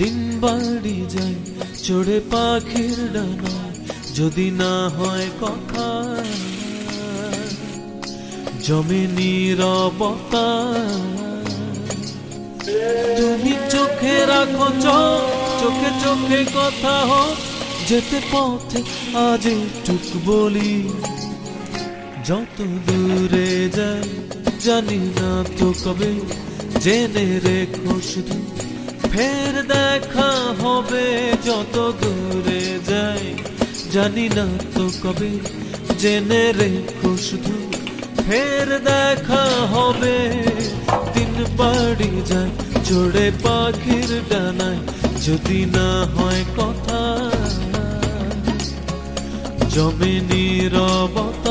দিন বাড়ি যায় চড়ে পাখির ডানায়, যদি না হয় কথা জমে নীরবতা। তুমি চোখে রাখো চোখ, চোখে চোখে কথা হোক, যেতে পথে আজ টুক বলি। যত দূরে যাই জানি না তো কবে, জেনে রেখো শুধু ফের দেখা হবে। যত দূরে যাই জানি না তো কবে, জেনে রেখো শুধু ফের দেখা হবে। দিন বাড়ি যায় চড়ে পাখির ডানায়, যদি না হয় কথা জমে নীরবতা।